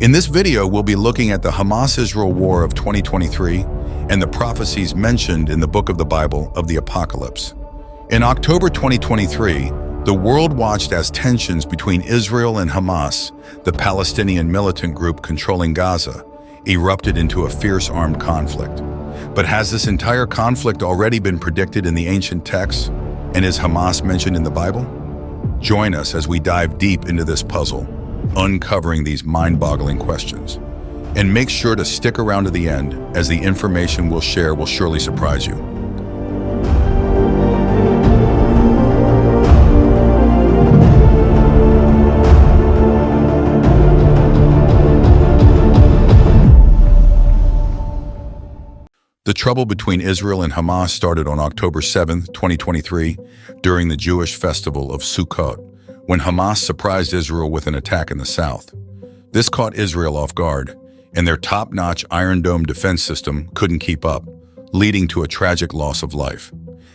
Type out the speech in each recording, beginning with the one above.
In this video, we'll be looking at the Hamas-Israel War of 2023 and the prophecies mentioned in the book of the Bible of the Apocalypse. In October 2023, the world watched as tensions between Israel and Hamas, the Palestinian militant group controlling Gaza, erupted into a fierce armed conflict. But has this entire conflict already been predicted in the ancient texts? And is Hamas mentioned in the Bible? Join us as we dive deep into this puzzle, uncovering these mind-boggling questions. And make sure to stick around to the end, as the information we'll share will surely surprise you. The trouble between Israel and Hamas started on October 7, 2023, during the Jewish festival of Sukkot, when Hamas surprised Israel with an attack in the south. This caught Israel off guard, and their top-notch Iron Dome defense system couldn't keep up, leading to a tragic loss of life.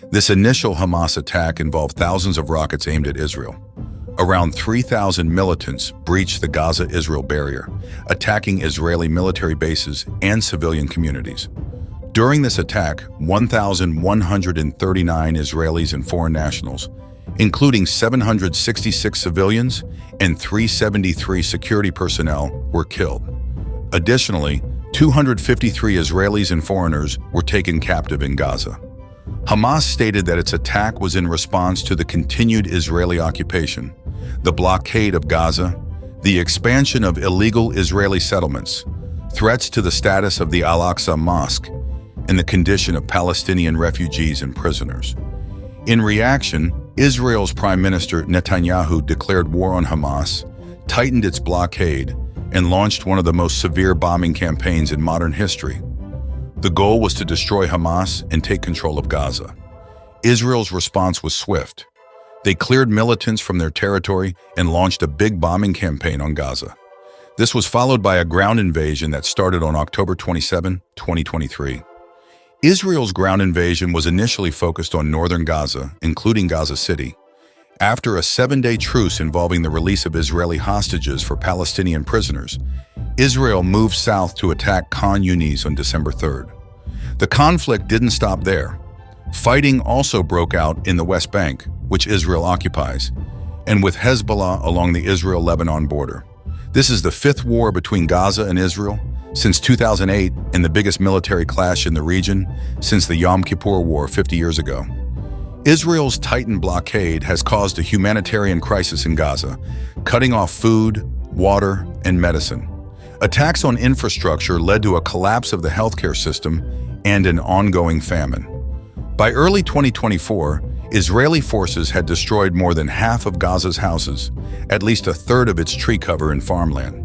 This initial Hamas attack involved thousands of rockets aimed at Israel. Around 3,000 militants breached the Gaza-Israel barrier, attacking Israeli military bases and civilian communities. During this attack, 1,139 Israelis and foreign nationals, including 766 civilians and 373 security personnel, were killed. Additionally, 253 Israelis and foreigners were taken captive in Gaza. Hamas stated that its attack was in response to the continued Israeli occupation, the blockade of Gaza, the expansion of illegal Israeli settlements, threats to the status of the Al-Aqsa Mosque, and the condition of Palestinian refugees and prisoners. In reaction, Israel's Prime Minister Netanyahu declared war on Hamas, tightened its blockade, and launched one of the most severe bombing campaigns in modern history. The goal was to destroy Hamas and take control of Gaza. Israel's response was swift. They cleared militants from their territory and launched a big bombing campaign on Gaza. This was followed by a ground invasion that started on October 27, 2023. Israel's ground invasion was initially focused on northern Gaza, including Gaza City. After a 7-day truce involving the release of Israeli hostages for Palestinian prisoners, Israel moved south to attack Khan Yunis on December 3rd. The conflict didn't stop there. Fighting also broke out in the West Bank, which Israel occupies, and with Hezbollah along the Israel-Lebanon border. This is the fifth war between Gaza and Israel since 2008, and the biggest military clash in the region since the Yom Kippur War 50 years ago. Israel's tightened blockade has caused a humanitarian crisis in Gaza, cutting off food, water, and medicine. Attacks on infrastructure led to a collapse of the healthcare system and an ongoing famine. By early 2024, Israeli forces had destroyed more than half of Gaza's houses, at least a third of its tree cover and farmland,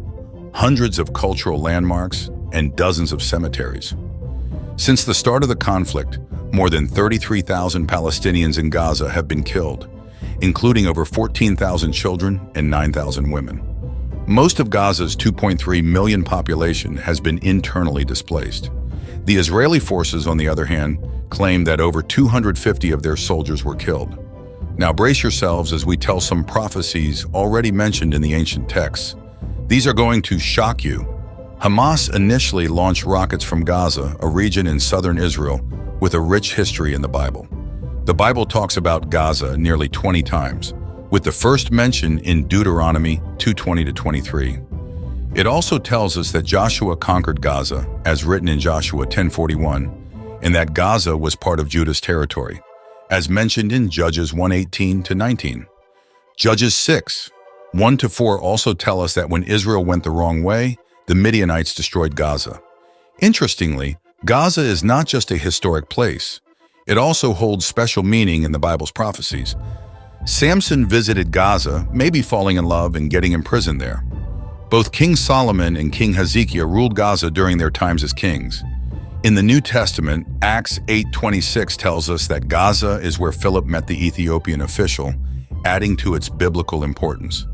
hundreds of cultural landmarks, and dozens of cemeteries. Since the start of the conflict, more than 33,000 Palestinians in Gaza have been killed, including over 14,000 children and 9,000 women. Most of Gaza's 2.3 million population has been internally displaced. The Israeli forces, on the other hand, claim that over 250 of their soldiers were killed. Now brace yourselves as we tell some prophecies already mentioned in the ancient texts. These are going to shock you. Hamas initially launched rockets from Gaza, a region in southern Israel with a rich history in the Bible. The Bible talks about Gaza nearly 20 times, with the first mention in Deuteronomy 2:20-23. It also tells us that Joshua conquered Gaza, as written in Joshua 10:41, and that Gaza was part of Judah's territory, as mentioned in Judges 1:18-19. Judges 6:1-4 also tell us that when Israel went the wrong way, the Midianites destroyed Gaza. Interestingly, Gaza is not just a historic place. It also holds special meaning in the Bible's prophecies. Samson visited Gaza, maybe falling in love and getting imprisoned there. Both King Solomon and King Hezekiah ruled Gaza during their times as kings. In the New Testament, Acts 8:26 tells us that Gaza is where Philip met the Ethiopian official, adding to its biblical importance.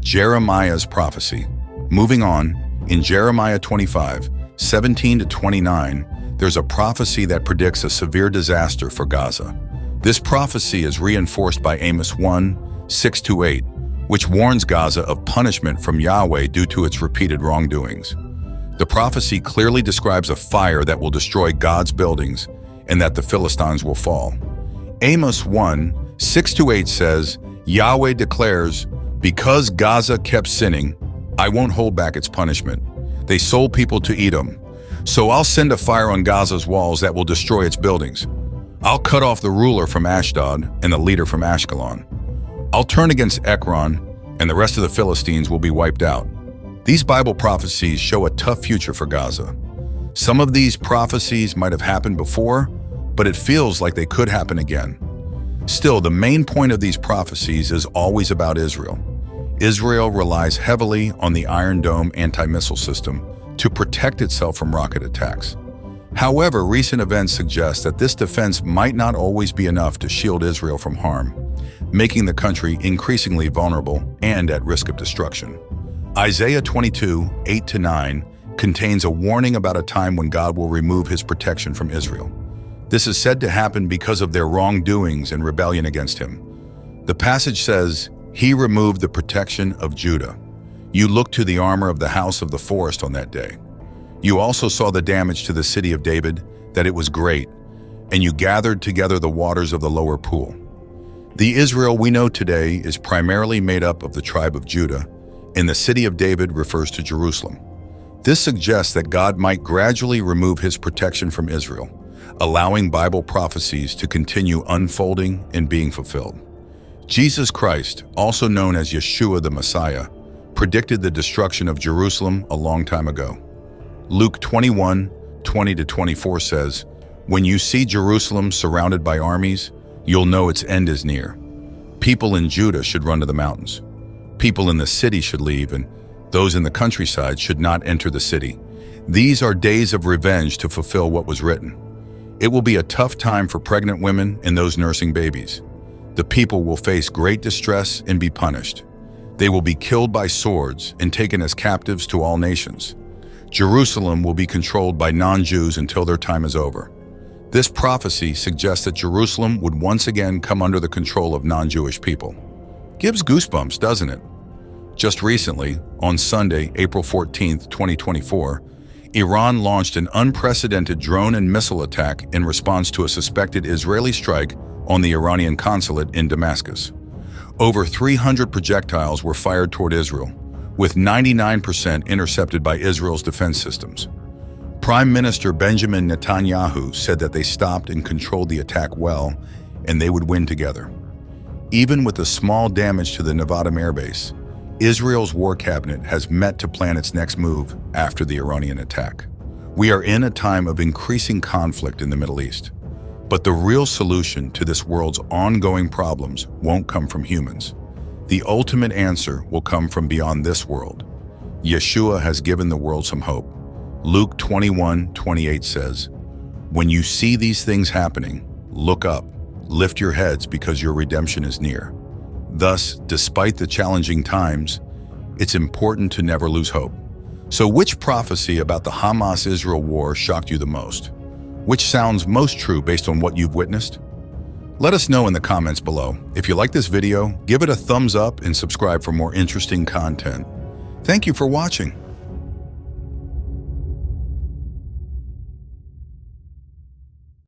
Jeremiah's prophecy. Moving on, in Jeremiah 25:17-29, there's a prophecy that predicts a severe disaster for Gaza. This prophecy is reinforced by Amos 1:6-8, which warns Gaza of punishment from Yahweh due to its repeated wrongdoings. The prophecy clearly describes a fire that will destroy God's buildings and that the Philistines will fall. Amos 1:6-8 says, Yahweh declares, because Gaza kept sinning, I won't hold back its punishment. They sold people to Edom. So I'll send a fire on Gaza's walls that will destroy its buildings. I'll cut off the ruler from Ashdod and the leader from Ashkelon. I'll turn against Ekron, and the rest of the Philistines will be wiped out. These Bible prophecies show a tough future for Gaza. Some of these prophecies might have happened before, but it feels like they could happen again. Still, the main point of these prophecies is always about Israel. Israel relies heavily on the Iron Dome anti-missile system to protect itself from rocket attacks. However, recent events suggest that this defense might not always be enough to shield Israel from harm, making the country increasingly vulnerable and at risk of destruction. Isaiah 22:8-9 contains a warning about a time when God will remove his protection from Israel. This is said to happen because of their wrongdoings and rebellion against him. The passage says, he removed the protection of Judah. You looked to the armor of the house of the forest on that day. You also saw the damage to the city of David, that it was great, and you gathered together the waters of the lower pool. The Israel we know today is primarily made up of the tribe of Judah, and the city of David refers to Jerusalem. This suggests that God might gradually remove his protection from Israel, allowing Bible prophecies to continue unfolding and being fulfilled. Jesus Christ, also known as Yeshua the Messiah, predicted the destruction of Jerusalem a long time ago. Luke 21:20-24 says, when you see Jerusalem surrounded by armies, you'll know its end is near. People in Judah should run to the mountains. People in the city should leave, and those in the countryside should not enter the city. These are days of revenge to fulfill what was written. It will be a tough time for pregnant women and those nursing babies. The people will face great distress and be punished. They will be killed by swords and taken as captives to all nations. Jerusalem will be controlled by non-Jews until their time is over. This prophecy suggests that Jerusalem would once again come under the control of non-Jewish people. Gives goosebumps, doesn't it? Just recently, on Sunday, April 14th, 2024, Iran launched an unprecedented drone and missile attack in response to a suspected Israeli strike on the Iranian consulate in Damascus. Over 300 projectiles were fired toward Israel, with 99% intercepted by Israel's defense systems. Prime Minister Benjamin Netanyahu said that they stopped and controlled the attack well, and they would win together. Even with the small damage to the Nevada Air Base, Israel's war cabinet has met to plan its next move after the Iranian attack. We are in a time of increasing conflict in the Middle East, but the real solution to this world's ongoing problems won't come from humans. The ultimate answer will come from beyond this world. Yeshua has given the world some hope. Luke 21:28 says, when you see these things happening, look up, lift your heads because your redemption is near. Thus, despite the challenging times, it's important to never lose hope. So which prophecy about the Hamas-Israel war shocked you the most? Which sounds most true based on what you've witnessed? Let us know in the comments below. If you like this video, give it a thumbs up and subscribe for more interesting content. Thank you for watching.